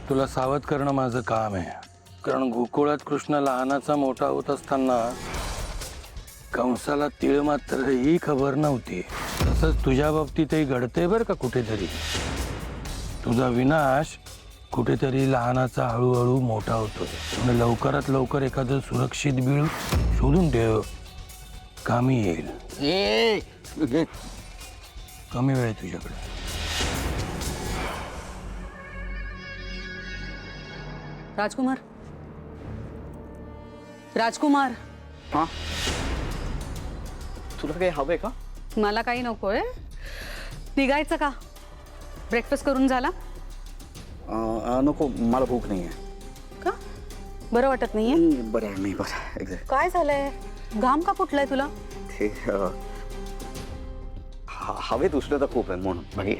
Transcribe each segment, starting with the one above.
तुला सावध करणं माझं काम आहे, कारण गोकुळात कृष्ण लहानाचा मोठा होत असताना कंसाला तीळ मात्र ही खबर नव्हती. तसंच तुझ्या बाबतीतही घडते बरं का कुठेतरी. तुझा विनाश कुठेतरी लहानाचा हळूहळू मोठा होतोय. म्हणून लवकरात लवकर एखादं सुरक्षित बीळ शोधून ठेव, कामी येईल. कमी वेळ आहे तुझ्याकडे. राजकुमार, राजकुमार, हाँ तुला काही हवंय का? मला काही नकोय. निघायचं का? ब्रेकफास्ट करून झाला नको, मला भूक नाही आहे. का? बरं वाटत नाहीये? बरं आहे, नाही बरं. एक्झॅक्ट काय झालंय? घाम का फुटलाय तुला? ते हवेत उष्णता खूप आहे म्हणून. बाकी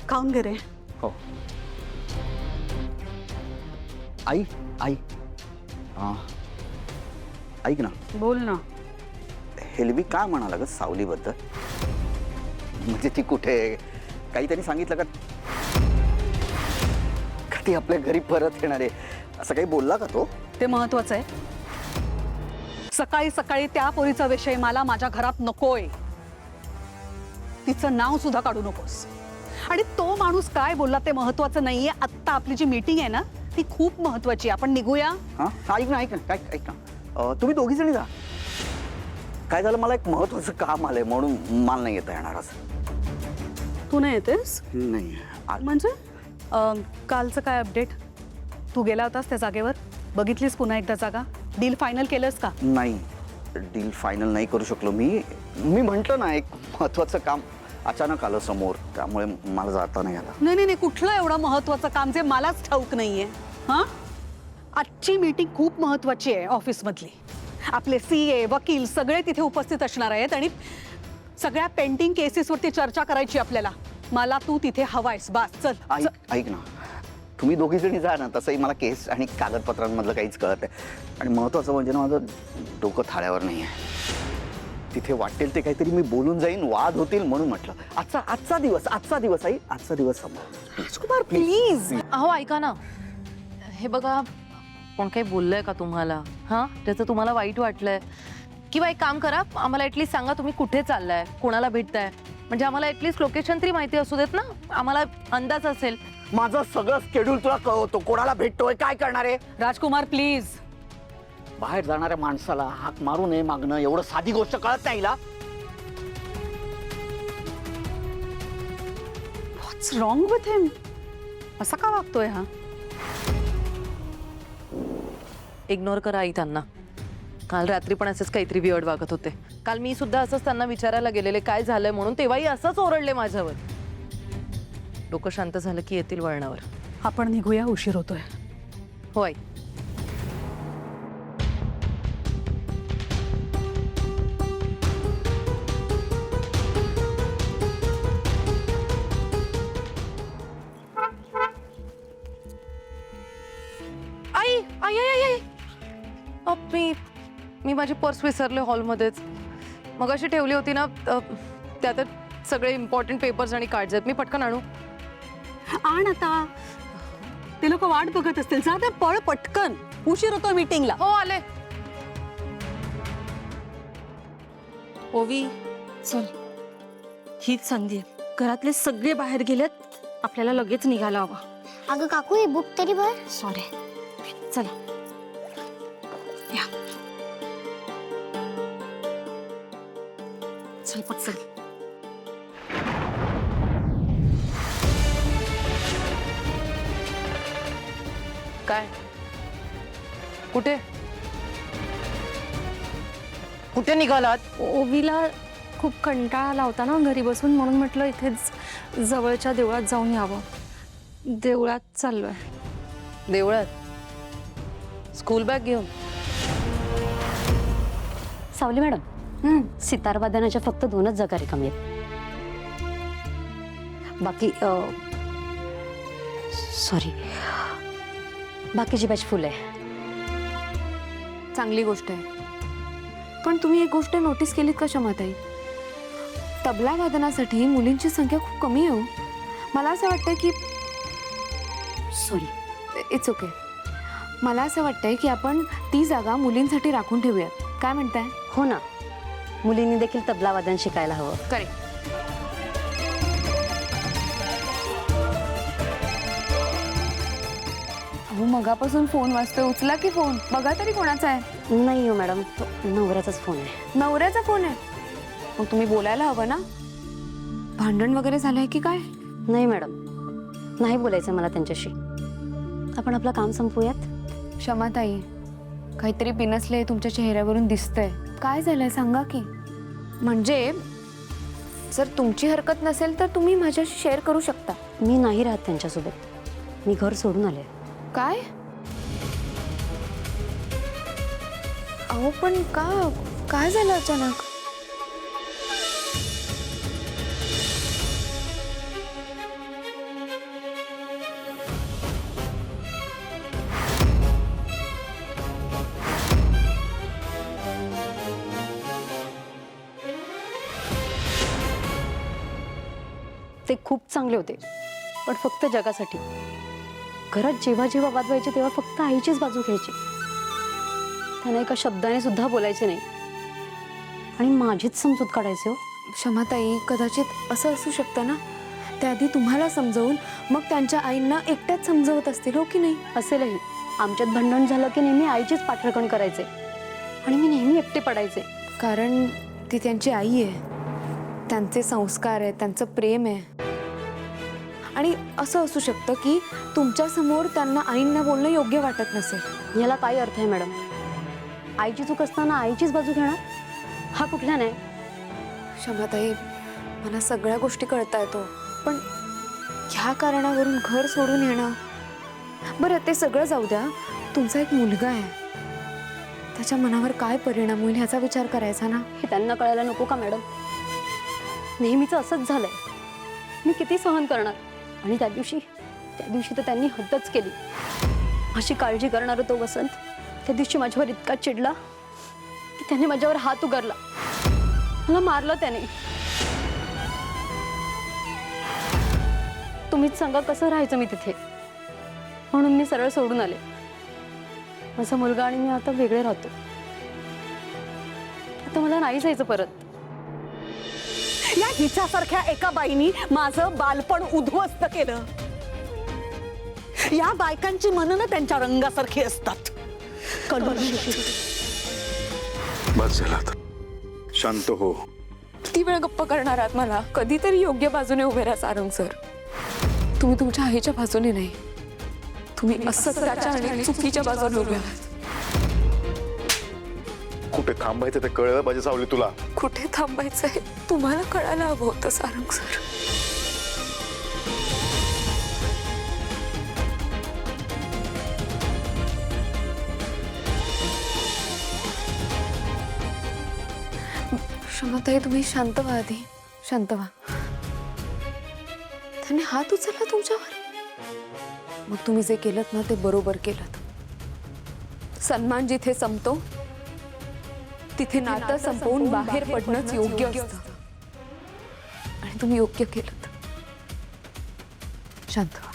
खाऊन घे रे. हो. आई आई ऐक ना, बोल ना. हेल्वी काय म्हणाला ग सावलीबद्दल? म्हणजे ती कुठे, काहीतरी सांगितलं का? ती आपल्या घरी परत येणार आहे असं काही बोलला का तो? ते महत्वाचं आहे. सकाळी सकाळी त्या पोरीचा विषय मला माझ्या घरात नकोय. तिचं नाव सुद्धा काढू नकोस. आणि तो माणूस काय बोलला ते महत्वाचं नाहीये. आत्ता आपली जी मीटिंग आहे ना ती खूप महत्वाची. आपण निघूया. हा ऐक ना, ऐक ना, काय ऐक ना, तुम्ही दोघी जणी जा. काय झालं, मला एक महत्वाचं काम आलंय म्हणून मला नाही येता येणार. असं तू नाही येतेस? नाही म्हणजे कालचं काय अपडेट? तू गेला होतास त्या जागेवर? बघितलीस पुन्हा एकदा जागा? डील फायनल केलंस का? नाही, डील फायनल नाही करू शकलो. मी म्हंटल ना, एक महत्वाचं काम अचानक आलं समोर, त्यामुळे मला जाता नाही आलं. नाही नाही नाही, कुठलं एवढं महत्वाचं काम जे मलाच ठाऊक नाहीये? हा, आजची मीटिंग खूप महत्वाची आहे ऑफिसमधली. आपले सीए, वकील सगळे तिथे उपस्थित असणार आहेत आणि सगळ्या पेंडिंग केसेसवरती चर्चा करायची आपल्याला. मला तू तिथे हवायस. बस चल. ऐक ना, तुम्ही दोघी जणी जा ना. तसंही मला केस आणि कागदपत्रांमधलं काहीच कळत आहे. आणि महत्वाचं म्हणजे ना, माझं डोकं थाळ्यावर नाही आहे. तिथे वाटेल ते काहीतरी मी बोलून जाईन, वाद होतील, म्हणून म्हटलं आजचा दिवस आई, आजचा दिवस सांभाळ. राजकुमार प्लीज. अहो ऐका ना, हे बघा, कोण काही बोललंय का तुम्हाला? हां, त्याचं तुम्हाला वाईट वाटलंय? किंवा एक काम करा, आम्हाला ॲटलीस्ट सांगा तुम्ही कुठे चाललाय, कोणाला भेटताय. म्हणजे आम्हाला ॲटलीस्ट लोकेशन तरी माहिती असू देत ना, आम्हाला अंदाज असेल. माझं सगळं शेड्यूल तुला कळवतो. कोणाला भेटतोय, काय करणार आहे. राजकुमार प्लीज. बाहेर जाणाऱ्या माणसाला हाक मारू नये मागणं, एवढं साधी गोष्ट कळत नाही हिला. व्हॉट्स रॉंग विथ हिम? असा का वागतोय हा? इग्नोर करा आई त्यांना. काल रात्री पण असंच काहीतरी वियर्ड वागत होते. काल मी सुद्धा असंच त्यांना विचारायला गेलेले काय झालंय म्हणून, तेव्हाही असंच ओरडले माझ्यावर. डोकं शांत झालं की येतील वळणावर. आपण निघूया, उशीर होतोय. हो आई. आई आई आई आई मी माझी पर्स विसरले हॉलमध्येच. मग अशी ठेवली होती ना, त्यात सगळे इम्पॉर्टंट पेपर्स आणि कार्ड्स आहेत. मी पटकन आणू? आण आता. ते लोक वाट बघत असतील. जा त्या, पळ पटकन, उशीर होतोय मीटिंगला. हो आले. ओवी चल, हीच संधी आहे. घरातले सगळे बाहेर गेलेत, आपल्याला लगेच निघायला हवा. अगं काकू, ही बुक तरी भर. सॉरी, चला या. चल पटकन. काय? कुठे कुठे निघालात? ओवीला खूप कंटाळा आला होता ना घरी बसून, म्हणून म्हटलं इथेच जवळच्या देवळात जाऊन यावं. देवळात चाललोय. देवळात? स्कूल बॅग घेऊन? सावली मॅडम, सितार वादनाच्या फक्त 2च जागा रिकामी आहेत. बाकी सॉरी, बाकीची बॅच फुल आहे. चांगली गोष्ट आहे. पण तुम्ही एक गोष्ट नोटीस केलीत का शमाताई? तबला वादनासाठी मुलींची संख्या खूप कमी आहे. मला असं वाटतं की सॉरी. It's okay. मला असं वाटतंय की आपण ती जागा मुलींसाठी राखून ठेवूयात. काय म्हणताय? हो ना, मुलींनी देखील तबला वादन शिकायला हवं. करेक्ट. अहो मगापासून फोन वाजतोय, उचला की फोन. बघा तरी कोणाचा आहे. नाही हो मॅडम, तो नवऱ्याचाच फोन आहे. नवऱ्याचा फोन आहे? मग तुम्ही बोलायला हवं ना. भांडण वगैरे झालंय की काय? नाही मॅडम, नाही बोलायचं मला त्यांच्याशी. आपण आपलं काम संपवूयात. क्षमाताई, काहीतरी बिनसले तुमच्या चेहऱ्यावरून दिसतंय. काय झालंय सांगा की. म्हणजे जर तुमची हरकत नसेल तर तुम्ही माझ्याशी शेअर करू शकता. मी नाही राहत त्यांच्यासोबत. मी घर सोडून आले. काय? अहो पण का, काय झालं अचानक? ते खूप चांगले होते, पण फक्त जगासाठी. घरात जेव्हा जेव्हा वाद व्हायचे तेव्हा फक्त आईचीच बाजू घ्यायची. त्यांना एका शब्दाने सुद्धा बोलायचे नाही आणि माझीच समजूत काढायचे. हो क्षमाताई, कदाचित असं असू शकतं ना, त्याआधी तुम्हाला समजवून मग त्यांच्या आईंना एकट्याच समजवत असतील, हो की नाही? असेलही. आमच्यात भांडण झालं की नेहमी आईचीच पाठराखण करायचे आणि मी नेहमी एकटे पडायचे. कारण ती त्यांची आई आहे, त्यांचे संस्कार आहेत, त्यांचं प्रेम आहे. आणि असं असू शकतं की तुमच्या समोर त्यांना आईंना बोलणं योग्य वाटत नसेल. याला काय अर्थ आहे मॅडम? आईची चूक असताना आईचीच बाजू घेणार हा कुठला नाही. क्षमाताई, मला सगळ्या गोष्टी कळता येतो, पण ह्या कारणावरून घर सोडून येणं. बरं ते सगळं जाऊ द्या, तुमचा एक मुलगा आहे, त्याच्या मनावर काय परिणाम होईल ह्याचा विचार करायचा ना. हे त्यांना कळायला नको का मॅडम? नेहमीच असंच झालंय. मी किती सहन करणार? आणि त्या दिवशी तर त्यांनी हद्दच केली. अशी काळजी करणारा तो वसंत त्या दिवशी माझ्यावर इतका चिडला की त्याने माझ्यावर हात उगारला, मला मारलं त्याने. तुम्हीच सांगा कसं राहायचं मी तिथे? म्हणून मी सरळ सोडून आले. माझा मुलगा आणि मी आता वेगळे राहतो. आता मला नाही जायचं परत. या हिच्यासारख्या एका बाईनी माझं बालपण उद्ध्वस्त केलं. या बायकांची मनं ना त्यांच्या रंगासारखी असतात. बस झालं आता. शांत हो. किती वेळ गप्प करणार आहात मला? कधीतरी योग्य बाजूने उभे राहा सारंग सर. तुम्ही तुमच्या आईच्या बाजूने नाही, तुम्ही असत्याच्या आणि चुकीच्या बाजूने उभे आहात. कुठे थांबायचं ते कळलं पाहिजे सावली तुला. कुठे थांबायचंय तुम्हाला कळायला हवं होतं सारंग सर. क्षमताई, तुम्ही शांत व्हा आधी. शांत व्हा. त्याने हात उचलला तुमच्यावर. मग तुम्ही जे केलं ना ते बरोबर केलं. सन्मान जिथे संपतो तिथे नातं संपवून बाहेर पडणंच योग्य असतं. आणि तुम्ही योग्य केलं. शांत व्हा.